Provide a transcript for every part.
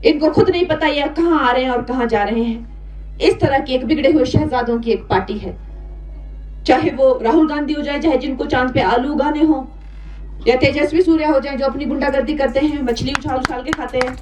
इनको खुद नहीं पता ये कहां आ रहे हैं और कहां जा रहे हैं। इस तरह की एक बिगड़े हुए शहजादों की एक पार्टी है। चाहे वो राहुल गांधी हो जाए, चाहे जिनको चांद पे आलू उगाने हो, या तेजस्वी सूर्या हो जाए जो अपनी गुंडागर्दी करते हैं, मछली उछाल उछाल के खाते हैं।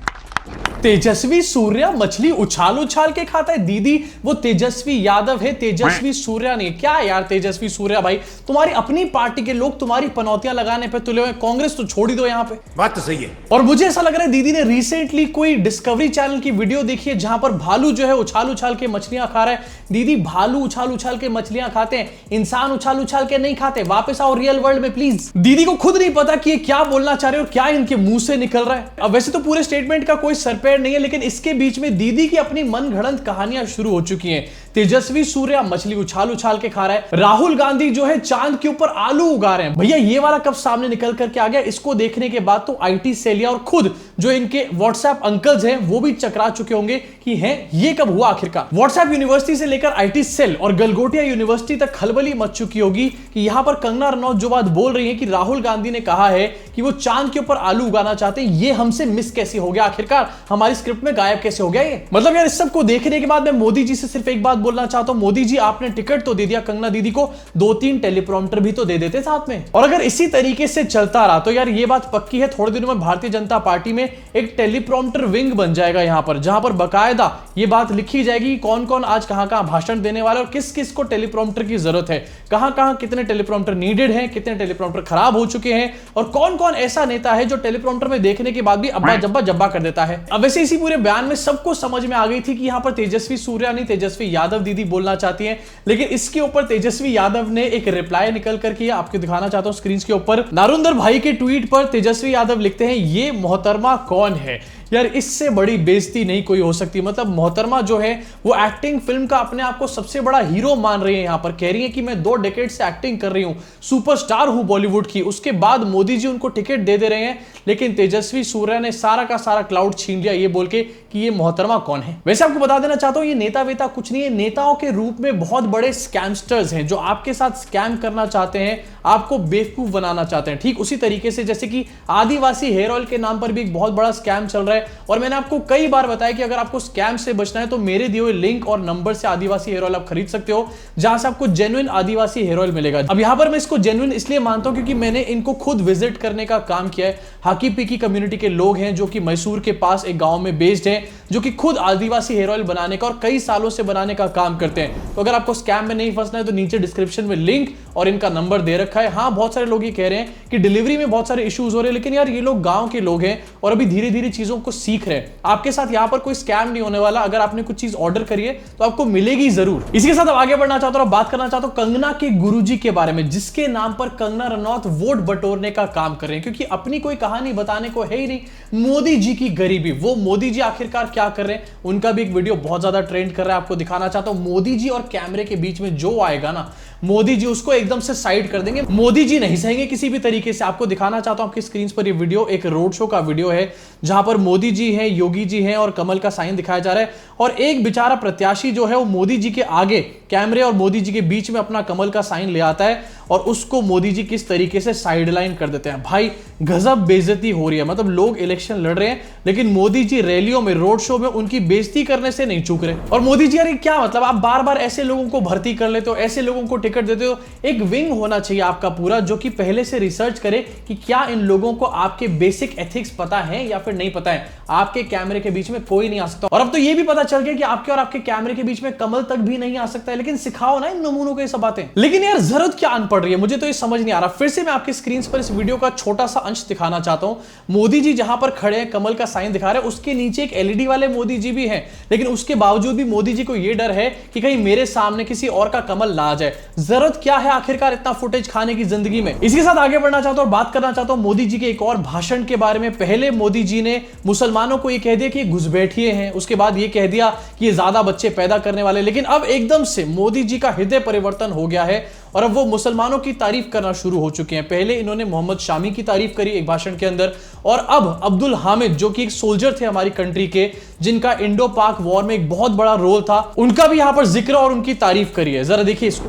तेजस्वी सूर्या मछली उछाल उछाल के खाता है? दीदी वो तेजस्वी यादव है, तेजस्वी सूर्या नहीं। क्या यार तेजस्वी सूर्या भाई, तुम्हारी अपनी पार्टी के लोग तुम्हारी पनौतियां लगाने पे तुले हुए। कांग्रेस तो छोड़ ही दो यहाँ पे। बात तो सही है। और मुझे ऐसा लग रहा है दीदी ने रिसेंटली कोई डिस्कवरी चैनल की वीडियो देखी है जहां पर भालू जो है उछाल उछाल के मछलियां खा रहा है। दीदी भालू उछाल उछाल के मछलियां खाते हैं, इंसान उछाल उछाल के नहीं खाते। वापस आओ रियल वर्ल्ड में प्लीज। दीदी को खुद नहीं पता कि ये क्या बोलना चाह रहे हो और क्या इनके मुंह से निकल रहा है। अब वैसे तो पूरे स्टेटमेंट का कोई सरपेड़ नहीं है, लेकिन इसके बीच में दीदी की अपनी मनगढ़ंत कहानियां शुरू हो चुकी हैं। तेजस्वी सूर्या मछली उछाल उछाल के खा रहा है, राहुल गांधी जो है चांद के ऊपर आलू उगा रहे हैं। भैया ये वाला कब सामने निकल करके आ गया? इसको देखने के बाद तो आईटी सेलिया और खुद जो इनके व्हाट्सएप अंकल्स हैं वो भी चकरा चुके होंगे कि है ये कब हुआ आखिरकार। व्हाट्सएप यूनिवर्सिटी से लेकर आईटी सेल और गलगोटिया यूनिवर्सिटी तक खलबली मच चुकी होगी कि यहां पर कंगना रनौत जो बात बोल रही है कि राहुल गांधी ने कहा है कि वो चांद के ऊपर आलू उगाना चाहते हैं, ये हमसे मिस कैसे हो गया आखिरकार, हमारी स्क्रिप्ट में गायब कैसे हो गया ये। मतलब यार इस सब को देखने के बाद मैं मोदी जी से सिर्फ एक बात बोलना चाहता हूं, मोदी जी आपने टिकट तो दे दिया कंगना दीदी को, 2-3 टेलीप्रॉम्प्टर भी तो दे देते साथ में। और अगर इसी तरीके से चलता रहा तो यार ये बात पक्की है, थोड़े दिनों में भारतीय जनता पार्टी में एक टेलीप्रॉम्प्टर विंग बन जाएगा यहां पर, जहां पर बकायदा ये बात लिखी जाएगी कौन कौन आज कहां कहां भाषण देने वाला और किस किस को टेलीप्रॉम्प्टर की जरूरत है, कहां कहां कितने टेलीप्रॉम्प्टर नीडेड हैं, कितने टेलीप्रॉम्प्टर खराब हो चुके हैं और कौन कौन ऐसा नेता है जो टेलीप्रॉम्प्टर में देखने के बाद भी अब्बा जब्बा जब्बा कर देता है। अब वैसे इसी पूरे बयान में सबको समझ में आ गई थी कि यहां पर तेजस्वी सूर्या नहीं तेजस्वी यादव दीदी बोलना चाहती हैं, लेकिन इसके ऊपर तेजस्वी यादव ने एक रिप्लाई निकल करके आपको दिखाना चाहता हूं स्क्रीन के ऊपर। नारुंदर भाई के ट्वीट पर तेजस्वी यादव लिखते हैं ये मोहतरमा कौन है। यार इससे बड़ी बेइज्जती नहीं कोई हो सकती। मतलब मोहतरमा जो है वो एक्टिंग फिल्म का अपने आप को सबसे बड़ा हीरो मान रही है, यहां पर कह रही है कि मैं 2 डेकेड से एक्टिंग कर रही हूं, सुपरस्टार हूं बॉलीवुड की। उसके बाद मोदी जी उनको टिकट दे रहे हैं, लेकिन तेजस्वी सूर्या ने सारा का सारा क्लाउड छीन लिया ये बोल के कि ये मोहतरमा कौन है। वैसे आपको बता देना चाहता हूं ये नेता वेता कुछ नहीं है, नेताओं के रूप में बहुत बड़े स्कैमस्टर्स हैं जो आपके साथ स्कैम करना चाहते हैं, आपको बेवकूफ बनाना चाहते हैं। ठीक उसी तरीके से जैसे कि आदिवासी हेयर ऑयल के नाम पर भी एक बहुत बड़ा स्कैम चल रहा है और मैंने आपको कई बार बताया कि अगर आपको स्कैम से बचना है तो मेरे दिए हुए लिंक और नंबर से आदिवासी हेयर ऑयल आप खरीद सकते हो, जहां से आपको जेन्युइन आदिवासी हेयर ऑयल मिलेगा। अब यहां पर मैं इसको जेन्युइन इसलिए मानता हूं क्योंकि मैंने इनको खुद विजिट करने का काम किया है। हाकी पीकी कम्युनिटी के लोग हैं जो कि मैसूर के पास एक गांव में बेस्ड हैं, जो कि खुद आदिवासी हेयर ऑयल बनाने का और कई सालों से बनाने का काम करते हैं। तो अगर आपको स्कैम में नहीं फंसना है तो नीचे डिस्क्रिप्शन में लिंक और इनका नंबर दे रखा है। हाँ बहुत सारे लोग ये कह रहे हैं कि डिलीवरी में बहुत सारे इश्यूज हो रहे हैं, लेकिन यार ये लोग गांव के लोग हैं और अभी धीरे धीरे चीजों को सीख रहे हैं। आपके साथ यहां पर कोई स्कैम नहीं होने वाला। अगर आपने कुछ चीज ऑर्डर करी है तो आपको मिलेगी जरूर। इसी के साथ अब आगे बढ़ना चाहता हूं और बात करना चाहता हूं कंगना के गुरुजी के बारे में, जिसके नाम पर कंगना रनौत वोट बटोरने का काम कर रहे हैं, क्योंकि अपनी कोई कहानी बताने को है ही नहीं। मोदी जी की गरीबी, वो मोदी जी आखिरकार क्या कर रहे हैं, उनका भी एक वीडियो बहुत ज्यादा ट्रेंड कर रहा है, आपको दिखाना चाहता हूं। मोदी जी और कैमरे के बीच में जो आएगा ना, मोदी जी उसको एकदम से साइड कर देंगे, मोदी जी नहीं सहेंगे किसी भी तरीके से। आपको दिखाना चाहता हूं आपकी स्क्रीन पर ये वीडियो एक रोड शो का वीडियो है, जहां पर मोदी जी हैं, योगी जी हैं और कमल का साइन दिखाया जा रहा है और एक बेचारा प्रत्याशी जो है वो मोदी जी के आगे कैमरे और मोदी जी के बीच में अपना कमल का साइन ले आता है और उसको मोदी जी किस तरीके से साइडलाइन कर देते हैं। भाई गजब बेइज्जती हो रही है। मतलब लोग इलेक्शन लड़ रहे हैं लेकिन मोदी जी रैलियों में, रोड शो में उनकी बेइज्जती करने से नहीं चूक रहे। और मोदी जी यार क्या मतलब, आप बार बार ऐसे लोगों को भर्ती कर लेते हो, ऐसे लोगों को टिकट देते हो। एक विंग होना चाहिए आपका पूरा जो कि पहले से रिसर्च करे कि क्या इन लोगों को आपके बेसिक एथिक्स पता है या फिर नहीं पता है। आपके कैमरे के बीच में कोई नहीं आ सकता और अब तो ये भी पता चल गया कि आपके और आपके कैमरे के बीच में कमल तक भी नहीं आ सकता है। लेकिन सिखाओ ना इन नमूनों को ये सब बातें। लेकिन यार जरूरत क्या अन पड़ रही है, मुझे तो ये समझ नहीं आ रहा। फिर से मैं आपकी स्क्रीन पर इस वीडियो का छोटा सा अंश दिखाना चाहता हूं। मोदी जी जहां पर खड़े हैं, कमल का साइन दिखा रहे हैं, उसके नीचे एक एलईडी वाले मोदी जी भी हैं, लेकिन उसके बावजूद भी मोदी जी को यह डर है कि कहीं मेरे सामने किसी और का कमल ना आ जाए। जरूरत क्या है आखिरकार इतना फुटेज खाने की जिंदगी में। इसके साथ आगे बढ़ना चाहता हूं और बात करना चाहता हूं मोदी जी के एक और भाषण के बारे में। पहले मोदी जी ने मुसलमानों को यह कह दिया कि घुसपैठिए हैं, उसके बाद यह कह दिया कि ये ज्यादा बच्चे पैदा करने वाले, लेकिन अब एकदम से मोदी जी का हृदय परिवर्तन हो गया है और अब वो मुसलमानों की तारीफ करना शुरू हो चुके हैं। पहले इन्होंने मोहम्मद शामी की तारीफ करी एक भाषण के अंदर और अब अब्दुल हामिद जो कि एक सोल्जर थे हमारी कंट्री के, जिनका इंडो पाक वॉर में एक बहुत बड़ा रोल था, उनका भी यहां पर जिक्र और उनकी तारीफ करी है। जरा देखिए इसको।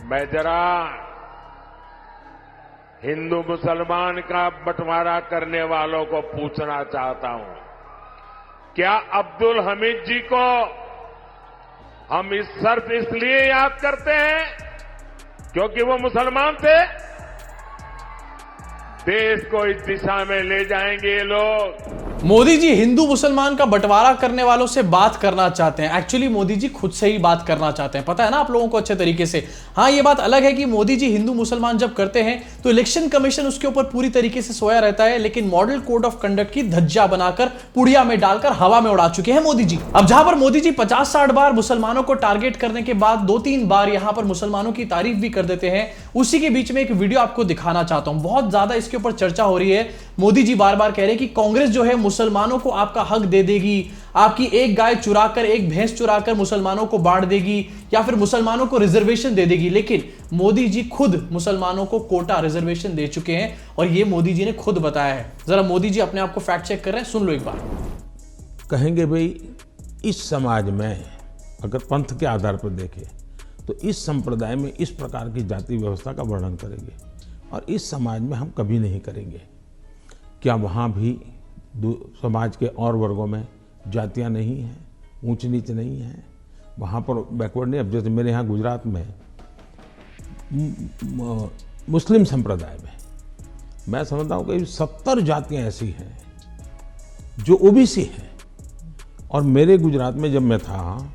मैं जरा हिंदू मुसलमान का बंटवारा करने वालों को पूछना चाहता हूं, क्या अब्दुल हमीद जी को हम इस सिर्फ इसलिए याद करते हैं क्योंकि वो मुसलमान थे? देश को इस दिशा में ले जाएंगे ये लोग। मोदी जी हिंदू मुसलमान का बंटवारा करने वालों से बात करना चाहते हैं। एक्चुअली मोदी जी खुद से ही बात करना चाहते हैं, पता है ना आप लोगों को अच्छे तरीके से। हाँ, ये बात अलग है कि मोदी जी हिंदू मुसलमान जब करते हैं तो इलेक्शन कमीशन उसके ऊपर पूरी तरीके से सोया रहता है, लेकिन मॉडल कोड ऑफ कंडक्ट की धज्जियां बनाकर पुड़िया में डालकर हवा में उड़ा चुके हैं मोदी जी। अब जहां पर मोदी जी 50-60 बार मुसलमानों को टारगेट करने के बाद 2-3 बार यहां पर मुसलमानों की तारीफ भी कर देते हैं, उसी के बीच में एक वीडियो आपको दिखाना चाहता हूं। बहुत ज्यादा इसके ऊपर चर्चा हो रही है। मोदी जी बार बार कह रहे हैं कि कांग्रेस जो है मुसलमानों को आपका हक दे देगी, आपकी एक गाय चुराकर, एक भैंस चुराकर मुसलमानों को बांट देगी, या फिर मुसलमानों को रिजर्वेशन दे देगी। लेकिन मोदी जी खुद मुसलमानों को कोटा रिजर्वेशन दे चुके हैं और यह मोदी जी ने खुद बताया है। जरा मोदी जी अपने आप को फैक्ट चेक कर रहे हैं, सुन लो एक बार। कहेंगे भाई इस समाज में अगर पंथ के आधार पर देखें तो इस संप्रदाय में इस प्रकार की जाति व्यवस्था का वर्णन करेंगे और इस समाज में हम कभी नहीं करेंगे। क्या वहाँ भी समाज के और वर्गों में जातियाँ नहीं हैं, ऊंच नीच नहीं है, वहाँ पर बैकवर्ड नहीं। अब जैसे मेरे यहाँ गुजरात में मुस्लिम संप्रदाय में मैं समझता हूँ कि 70 जातियाँ ऐसी हैं जो ओबीसी हैं, और मेरे गुजरात में जब मैं था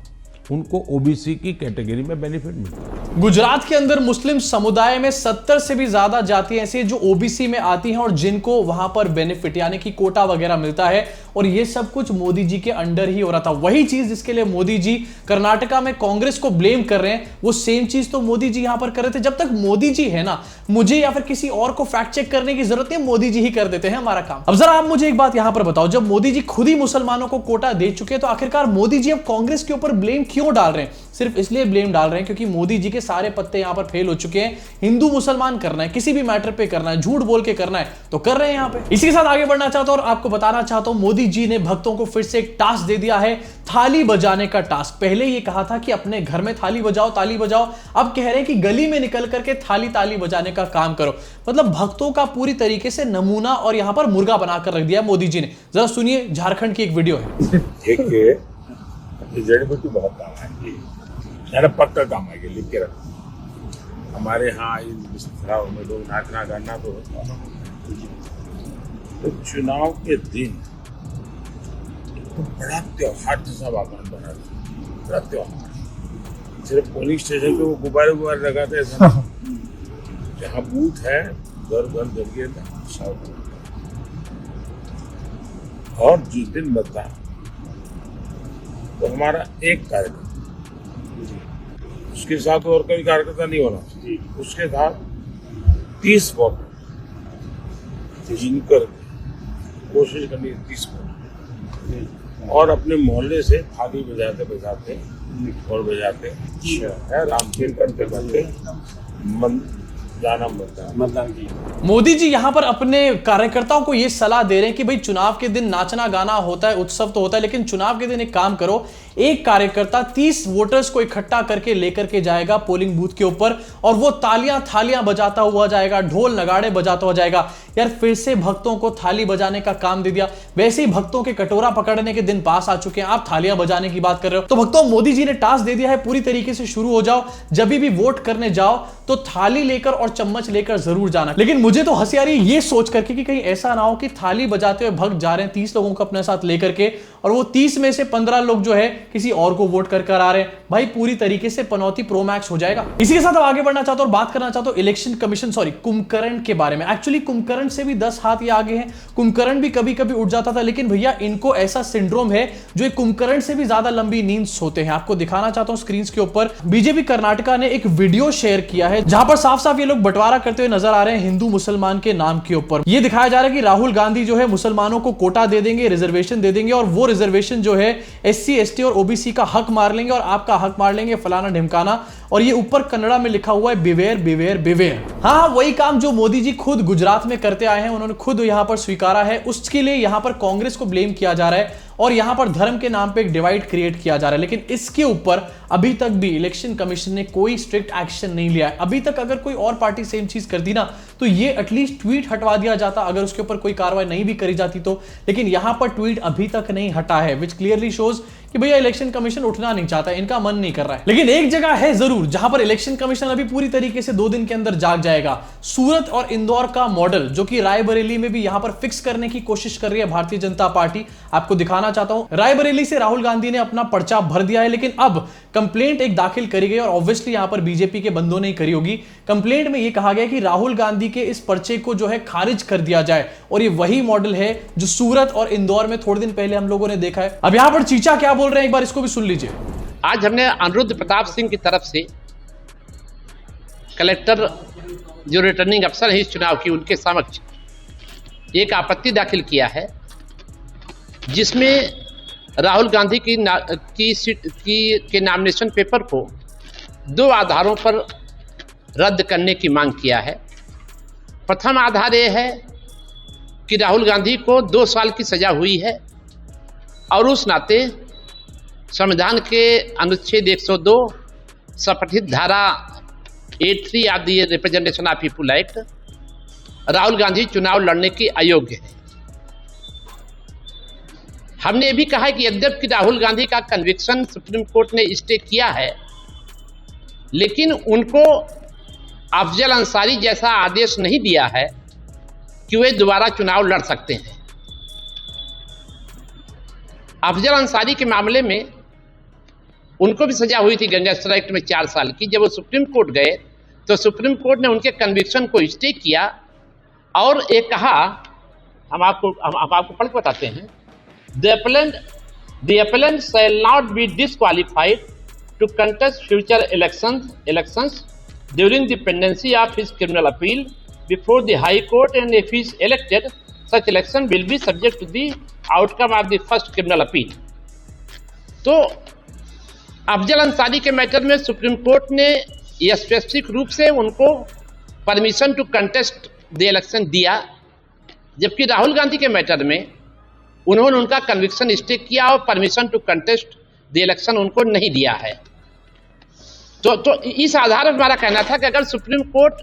उनको ओबीसी की कैटेगरी में बेनिफिट मिलता है। गुजरात के अंदर मुस्लिम समुदाय में 70 से भी ज्यादा जातियां ऐसी हैं जो ओबीसी में आती हैं और जिनको वहां पर बेनिफिट यानी कि कोटा वगैरह मिलता है, और ये सब कुछ मोदी जी के अंडर ही हो रहा था। वही चीज जिसके लिए मोदी जी कर्नाटका में कांग्रेस को ब्लेम कर रहे हैं, वो सेम चीज तो मोदी जी यहां पर कर रहे थे। जब तक मोदी जी है ना, मुझे या फिर किसी और को फैक्ट चेक करने की जरूरत नहीं, मोदी जी ही कर देते हैं हमारा काम। अब जरा आप मुझे एक बात यहां पर बताओ, जब मोदी जी खुद ही मुसलमानों को कोटा दे चुके तो आखिरकार मोदी जी अब कांग्रेस के ऊपर ब्लेम क्यों डाल रहे हैं? सिर्फ इसलिए ब्लेम डाल रहे हैं क्योंकि मोदी जी के सारे पत्ते यहां पर फेल हो चुके हैं। हिंदू मुसलमान करना है, किसी भी मैटर पे करना है, झूठ बोल के करना है तो कर रहे हैं यहां पे। इसी के साथ आगे बढ़ना चाहता हूं और आपको बताना चाहता हूं, मोदी जी ने भक्तों को फिर से एक टास्क दे दिया है, थाली बजाने का टास्क। पहले ये कहा था कि अपने घर में थाली बजाओ, ताली बजाओ, अब कह रहे हैं कि गली में निकल करके थाली ताली बजाने का काम करो। मतलब भक्तों का पूरी तरीके से नमूना और यहां पर मुर्गा बनाकर रख दिया मोदी जी ने। जरा सुनिए, झारखंड की एक वीडियो है। जड़ी बूटी बहुत काम आएगी, पक्का काम आएगी, लिख के रखो। हमारे यहाँ में लोग नाचना गाना तो चुनाव के दिन तो बड़ा त्योहार जैसा वातावरण बना, बड़ा त्योहार। सिर्फ पोलिंग स्टेशन पे वो गुब्बारे लगाते हैं, ऐसा जहाँ बूथ है घर घर जरिए और जिस दिन मतदान तो हमारा एक कार्यक्रम, उसके साथ और कोई कार्यकर्ता नहीं होना, उसके साथ 30 वोटर जिनकर कोशिश करनी है 30 वोटर, और अपने मोहल्ले से थाली बजाते बजाते और बजाते है रामखेल करते करते जाना मतदान की। मोदी जी यहां पर अपने कार्यकर्ताओं को यह सलाह दे रहे हैं कि भाई चुनाव के दिन नाचना गाना होता है, उत्सव तो होता है, लेकिन चुनाव के दिन एक काम करो, एक कार्यकर्ता 30 वोटर्स को इकट्ठा करके लेकर के जाएगा पोलिंग बूथ के ऊपर और वो तालियां थालियां बजाता हुआ जाएगा, ढोल नगाड़े बजाता हुआ जाएगा। यार फिर से भक्तों को थाली बजाने का काम दे दिया। वैसे ही भक्तों के कटोरा पकड़ने के दिन पास आ चुके हैं, आप थालियां बजाने की बात कर रहे हो। तो भक्तों, मोदी जी ने टास्क दे दिया है, पूरी तरीके से शुरू हो जाओ। जब भी वोट करने जाओ तो थाली लेकर और चम्मच लेकर जरूर जाना। लेकिन मुझे तो हंसी आ रही है ये सोच करके कि कहीं ऐसा ना हो कि थाली बजाते हुए भक्त जा रहे हैं 30 लोगों को अपने साथ लेकर के, और वो 30 में से 15 लोग जो है किसी और को वोट कर आ रहे हैं। भाई पूरी तरीके से पनौती प्रो मैक्स हो जाएगा। इसी के साथ अब आगे बढ़ना चाहता हूं और बात करना चाहता हूं इलेक्शन कमीशन कुंभकर्ण के बारे में। एक्चुअली कुंभकर्ण से भी 10 हाथ ये आगे हैं। कुंभकर्ण भी कभी कभी उठ जाता था, लेकिन भैया इनको ऐसा सिंड्रोम है जो एक कुंभकर्ण से भी ज्यादा लंबी नींद सोते हैं। आपको दिखाना चाहता हूं स्क्रीन के ऊपर, बीजेपी कर्नाटका ने एक वीडियो शेयर किया है जहां पर साफ साफ ये लोग बंटवारा करते हुए नजर आ रहे हैं हिंदू मुसलमान के नाम के ऊपर। ये दिखाया जा रहा है कि राहुल गांधी जो है मुसलमानों को कोटा दे देंगे, रिजर्वेशन दे देंगे, और वो रिजर्वेशन जो है SC ST और OBC का हक मार लेंगे और आपका हक मार लेंगे, फलाना ढिमकाना। और ये ऊपर कन्नड़ा में लिखा हुआ है बिवेर बिवेर बिवेर। हाँ, वही काम जो मोदी जी खुद गुजरात में करते आए हैं, उन्होंने खुद यहां पर स्वीकारा है। उसके लिए यहां पर कांग्रेस को ब्लेम किया जा रहा है। और यहां पर धर्म के नाम पे एक डिवाइड क्रिएट किया जा रहा है। लेकिन इसके ऊपर अभी तक भी इलेक्शन कमीशन ने कोई स्ट्रिक्ट एक्शन नहीं लिया है। अभी तक अगर कोई और पार्टी सेम चीज करती ना तो ये एटलीस्ट ट्वीट हटवा दिया जाता, अगर उसके ऊपर कोई कार्रवाई नहीं भी करी जाती तो। लेकिन यहां पर ट्वीट अभी तक नहीं हटा है, विच क्लियरली शोज कि भैया इलेक्शन कमीशन उठना नहीं चाहता, इनका मन नहीं कर रहा है। लेकिन एक जगह है जरूर जहां पर इलेक्शन कमीशन अभी पूरी तरीके से 2 दिन के अंदर जाग जाएगा। सूरत और इंदौर का मॉडल जो कि रायबरेली में भी यहां पर फिक्स करने की कोशिश कर रही है भारतीय जनता पार्टी। आपको दिखाना चाहता हूं, रायबरेली से राहुल गांधी ने अपना पर्चा भर दिया है, लेकिन अब कंप्लेंट एक दाखिल करी गई और ऑब्वियसली यहां पर बीजेपी के बंदों ने करी होगी। कंप्लेंट में यह कहा गया कि राहुल गांधी के इस पर्चे को जो है खारिज कर दिया जाए, और ये वही मॉडल है जो सूरत और इंदौर में थोड़े दिन पहले हम लोगों ने देखा है। अब यहां पर चीचा क्या बोल रहे हैं एक बार इसको भी सुन लीजिए। आज हमने अनिरुद्ध प्रताप सिंह की तरफ से कलेक्टर जो रिटर्निंग अफसर है इस चुनाव की, उनके समक्ष एक आपत्ति दाखिल किया है, जिसमें राहुल गांधी के नॉमिनेशन पेपर को 2 आधारों पर रद्द करने की मांग किया है। प्रथम आधार यह है कि राहुल गांधी को 2 साल की सजा हुई है और उस नाते संविधान के अनुच्छेद 102 संपठित धारा 83 आदि representation of people act Rahul Gandhi चुनाव लड़ने के अयोग्य है। हमने ये भी कहा है कि यद्यपि राहुल गांधी का कन्विक्शन सुप्रीम कोर्ट ने स्टे किया है, लेकिन उनको अफजल अंसारी जैसा आदेश नहीं दिया है कि वे दोबारा चुनाव लड़ सकते हैं। अफजल अंसारी के मामले में उनको भी सजा हुई थी गैंगस्टर एक्ट में 4 साल की। जब वो सुप्रीम कोर्ट गए तो सुप्रीम कोर्ट ने उनके कन्विक्शन को स्टे किया और एक कहा, हम आपको पढ़ के बताते हैं, The appellant shall not be disqualified to contest future elections during the pendency of his criminal appeal before the High Court, and if he is elected, such election will be subject to the outcome of the first criminal appeal. तो अफजल अंसारी के matter में supreme court ने यह specific रूप से उनको permission to contest the election दिया, जबकि राहुल गांधी के मैटर में उन्होंने उनका कन्विक्शन स्टे किया और permission to contest the election उनको नहीं दिया है। तो इस आधार पर हमारा कहना था कि अगर सुप्रीम कोर्ट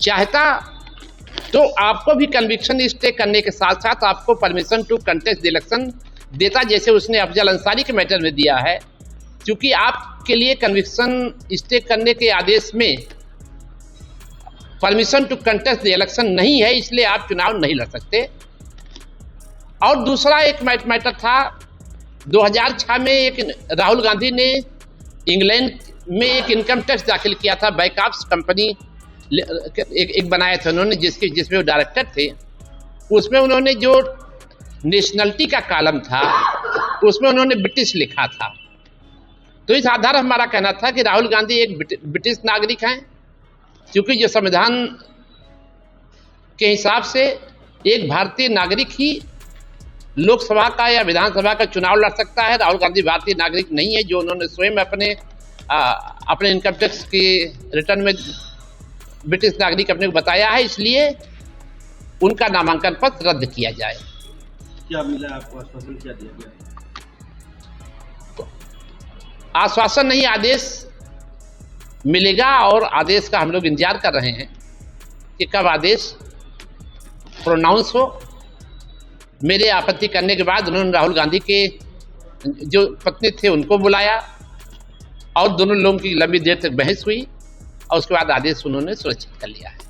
चाहता तो आपको भी कन्विक्शन स्टे करने के साथ साथ आपको permission to contest the election देता, जैसे उसने अफजल अंसारी के मैटर में दिया है। क्योंकि आपके लिए कन्विक्शन स्टे करने के आदेश में permission to contest the election नहीं है, इसलिए आप चुनाव नहीं लड़ सकते। और दूसरा एक मैटर था 2006 में एक राहुल गांधी ने इंग्लैंड में एक इनकम टैक्स दाखिल किया था। बैकअप्स कंपनी एक बनाया था उन्होंने, जिसमें वो डायरेक्टर थे। उसमें उन्होंने जो नेशनलिटी का कॉलम था उसमें उन्होंने ब्रिटिश लिखा था। तो इस आधार हमारा कहना था कि राहुल गांधी एक ब्रिटिश नागरिक हैं, क्योंकि जो संविधान के हिसाब से एक भारतीय नागरिक ही लोकसभा का या विधानसभा का चुनाव लड़ सकता है। राहुल गांधी भारतीय नागरिक नहीं है, जो उन्होंने स्वयं अपने इनकम टैक्स के रिटर्न में ब्रिटिश नागरिक अपने को बताया है, इसलिए उनका नामांकन पत्र रद्द किया जाए। क्या मिला आपको, आश्वासन क्या दिया गया? आश्वासन नहीं, आदेश मिलेगा और आदेश का हम लोग इंतजार कर रहे हैं कि कब आदेश प्रोनाउंस हो। मेरे आपत्ति करने के बाद उन्होंने राहुल गांधी के जो पत्नी थे उनको बुलाया और दोनों लोगों की लंबी देर तक बहस हुई और उसके बाद आदेश उन्होंने सुरक्षित कर लिया है।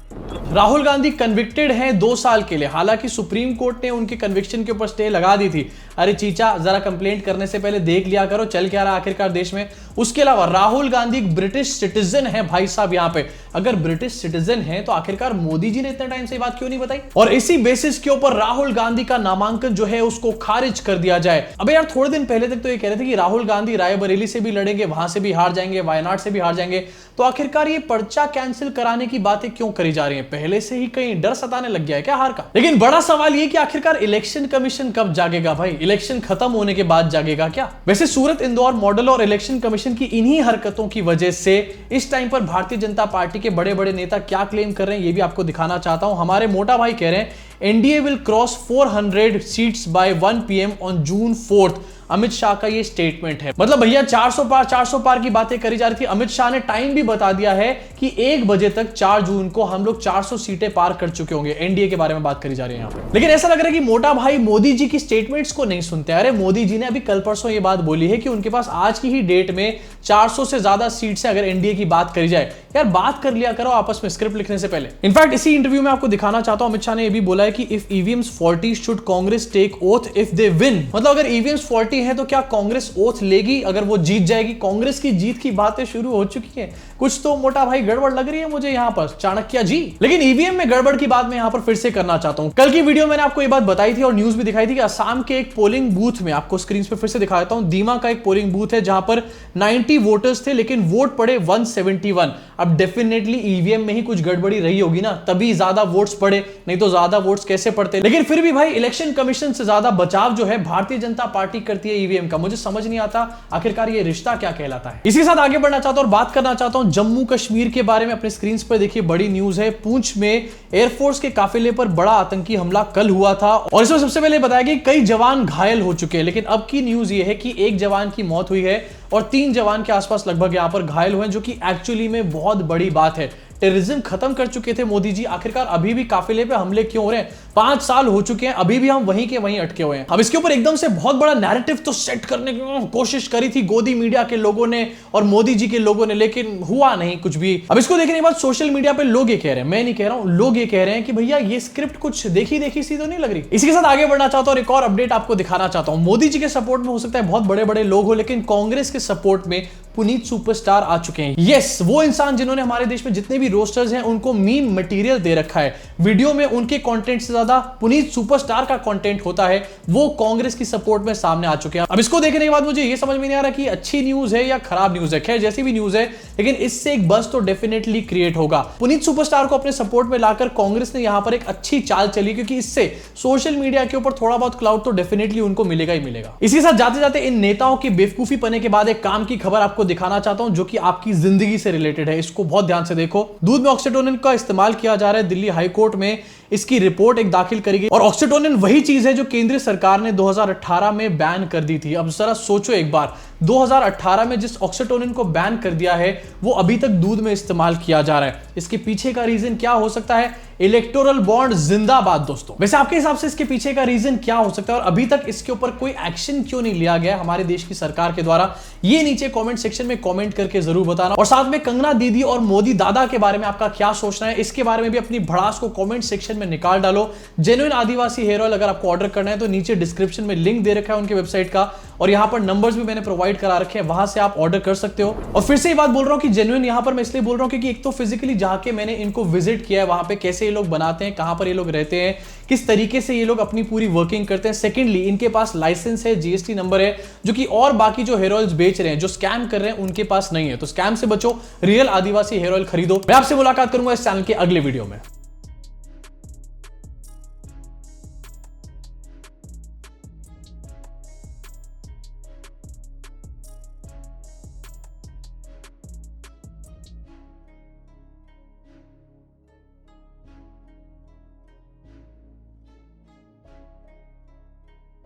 राहुल गांधी कन्विक्टेड हैं 2 साल के लिए। हालांकि सुप्रीम कोर्ट ने उनके कन्विक्शन के ऊपर स्टे लगा दी थी। अरे चीचा, जरा कंप्लेंट करने से पहले देख लिया करो चल क्या रहा आखिरकार देश में। उसके अलावा राहुल गांधी एक ब्रिटिश सिटीजन है भाई साहब। यहाँ पे अगर ब्रिटिश सिटीजन है तो आखिरकार मोदी जी ने इतने टाइम से बात क्यों नहीं बताई? और इसी बेसिस के ऊपर राहुल गांधी का नामांकन जो है उसको खारिज कर दिया जाए। अब यार थोड़े दिन पहले तक तो ये कह रहे थे कि राहुल गांधी रायबरेली से भी लड़ेंगे, वहां से भी हार जाएंगे, वायनाड से भी हार जाएंगे। तो आखिरकार ये पर्चा कैंसिल कराने की बातें क्यों करी जा रही है? पहले से ही कहीं डर सताने लग गया है क्या हार का? लेकिन बड़ा सवाल ये कि आखिरकार इलेक्शन कमीशन कब जागेगा भाई? इलेक्शन खत्म होने के बाद जागेगा क्या? वैसे सूरत इंदौर मॉडल और इलेक्शन कमीशन की इन्हीं हरकतों की वजह से इस टाइम पर भारतीय जनता पार्टी के बड़े बड़े नेता क्या क्लेम कर रहे हैं ये भी आपको दिखाना चाहता हूं। हमारे मोटा भाई कह रहे हैं NDA will cross 400 seats by 1 PM on June 4th। Amit Shah का ये स्टेटमेंट है। मतलब भैया 400 पार की बातें करी जा रही थी। अमित शाह ने टाइम भी बता दिया है कि 1 बजे तक 4 जून को हम लोग 400 सीटें पार कर चुके होंगे। एनडीए के बारे में बात करी जा रही है यहाँ पे। लेकिन ऐसा लग रहा है कि मोटा भाई मोदी जी की स्टेटमेंट्स को नहीं सुनते। अरे मोदी जी ने अभी कल परसों ये बात बोली है कि उनके पास आज की ही डेट में 400 से ज्यादा सीट से अगर एनडीए की बात करी जाए। यार बात कर लिया करो आपस में स्क्रिप्ट लिखने से पहले। इनफैक्ट इसी इंटरव्यू में आपको दिखाना चाहता हूं, अमित शाह ने यह भी बोला है कि if EVMs faulty should Congress take oath if they win. मतलब अगर ईवीएम्स फॉल्टी है तो क्या कांग्रेस ओथ लेगी अगर वो जीत जाएगी? कांग्रेस की जीत की बातें शुरू हो चुकी हैं। कुछ तो मोटा भाई गड़बड़ लग रही है मुझे यहां पर, चाणक्य जी। लेकिन ईवीएम में गड़बड़ की बात मैं यहां पर फिर से करना चाहता हूं। कल की वीडियो मैंने आपको ये बात बताई थी और न्यूज भी दिखाई थी कि असम के एक पोलिंग बूथ में, आपको स्क्रीन पे फिर से दिखा देता हूं, दीमा का एक पोलिंग बूथ है जहां पर 90 वोटर्स थे लेकिन वोट पड़े 171। अब डेफिनेटली ईवीएम में ही कुछ गड़बड़ी रही होगी ना, तभी ज्यादा वोट्स पड़े, नहीं तो ज्यादा वोट्स कैसे पड़ते। लेकिन फिर भी भाई इलेक्शन कमीशन से ज्यादा बचाव जो है भारतीय जनता पार्टी करती है ईवीएम का। मुझे समझ नहीं आता आखिरकार ये रिश्ता क्या कहलाता है। इसी के साथ आगे बढ़ना चाहता हूं और बात करना चाहता हूं जम्मू कश्मीर के बारे में। अपने स्क्रीन पर देखिए बड़ी न्यूज है। पुंछ में एयरफोर्स के काफिले पर बड़ा आतंकी हमला कल हुआ था और इसमें सबसे पहले बताया कि कई जवान घायल हो चुके हैं। लेकिन अब की न्यूज ये है कि एक जवान की मौत हुई है और 3 जवान के आसपास लगभग यहां पर घायल हुए हैं, जो कि एक्चुअली में बहुत बड़ी बात है। टेररिज्म खत्म कर चुके थे मोदी जी, आखिरकार अभी भी काफिले पे हमले क्यों हो रहे हैं? 5 साल हो चुके हैं, अभी भी हम वहीं के वहीं अटके हुए हैं। अब इसके ऊपर एकदम से बहुत बड़ा नैरेटिव तो सेट करने की कोशिश करी थी गोदी मीडिया के लोगों ने और मोदी जी के लोगों ने, लेकिन हुआ नहीं कुछ भी। अब इसको देखने के बाद सोशल मीडिया पे लोग ये कह रहे हैं, मैं नहीं कह रहा हूं, लोग ये कह रहे हैं कि भैया ये स्क्रिप्ट कुछ देखी सी तो नहीं लग रही। इसी के साथ आगे बढ़ना चाहता हूं और एक और अपडेट आपको दिखाना चाहता हूं। मोदी जी के सपोर्ट में हो सकता है बहुत बड़े बड़े लोग हो, लेकिन कांग्रेस के सपोर्ट में पुनीत सुपरस्टार आ चुके हैं। यस, वो इंसान जिन्होंने हमारे देश में जितने भी रोस्टर्स हैं उनको मीम मटेरियल दे रखा है। वीडियो में उनके कंटेंट से ज्यादा पुनीत सुपरस्टार का कंटेंट होता है, वो कांग्रेस की सपोर्ट में सामने आ चुके हैं। अब इसको देखने के बाद मुझे ये समझ में नहीं आ रहा कि अच्छी न्यूज है या खराब न्यूज है। खैर जैसी भी न्यूज है, लेकिन इससे एक बस तो डेफिनेटली क्रिएट होगा। पुनीत सुपरस्टार को अपने सपोर्ट में लाकर कांग्रेस ने यहां पर एक अच्छी चाल चली, क्योंकि इससे सोशल मीडिया के ऊपर थोड़ा बहुत क्लाउड तो डेफिनेटली उनको मिलेगा ही मिलेगा। इसी के साथ जाते जाते इन नेताओं की बेवकूफी पने के बाद एक काम की खबर आपको दिखाना चाहता हूं जो कि आपकी जिंदगी से रिलेटेड है। इसको बहुत ध्यान से देखो। दूध में ऑक्सीटोनिन का इस्तेमाल किया जा रहा है। दिल्ली हाई कोर्ट में इसकी रिपोर्ट एक दाखिल करी गई और ऑक्सीटोनिन वही चीज है जो केंद्र सरकार ने 2018 में बैन कर दी थी। अब जरा सोचो एक बार, 2018 में जिस ऑक्सीटोनिन को बैन कर दिया है वो अभी तक दूध में इस्तेमाल किया जा रहा है। इसके पीछे का रीजन क्या हो सकता है? इलेक्टोरल बॉन्ड जिंदाबाद दोस्तों। वैसे आपके हिसाब से इसके पीछे का रीजन क्या हो सकता है और अभी तक इसके ऊपर कोई एक्शन क्यों नहीं लिया गया हमारे देश की सरकार के द्वारा? ये नीचे कमेंट सेक्शन में कमेंट करके जरूर बताना। और साथ में कंगना दीदी और मोदी दादा के बारे में आपका क्या सोचना है, इसके बारे में भी अपनी भड़ास को कमेंट सेक्शन में निकाल डालो। जेन्युइन आदिवासी हेयर ऑयल अगर आपको ऑर्डर करना है तो नीचे डिस्क्रिप्शन में लिंक दे रखा है उनके वेबसाइट का और यहां पर नंबर्स भी मैंने प्रोवाइड करा रखे हैं, वहां से आप ऑर्डर कर सकते हो। और फिर से ये बात बोल रहा हूं कि जेन्युइन यहां पर मैं इसलिए बोल रहा हूं क्योंकि एक तो फिजिकली जाके मैंने इनको विजिट किया है, वहां पे कैसे ये लोग बनाते हैं, कहां पर ये लोग रहते हैं, किस तरीके से ये लोग अपनी पूरी वर्किंग करते हैं। सेकेंडली इनके पास लाइसेंस है, जीएसटी नंबर है, जो कि और बाकी जो हेयर ऑयल्स बेच रहे हैं, जो स्कैम कर रहे हैं, उनके पास नहीं है। तो स्कैम से बचो, रियल आदिवासी हेयर ऑयल खरीदो। मैं आपसे मुलाकात करूंगा इस चैनल के अगले वीडियो में।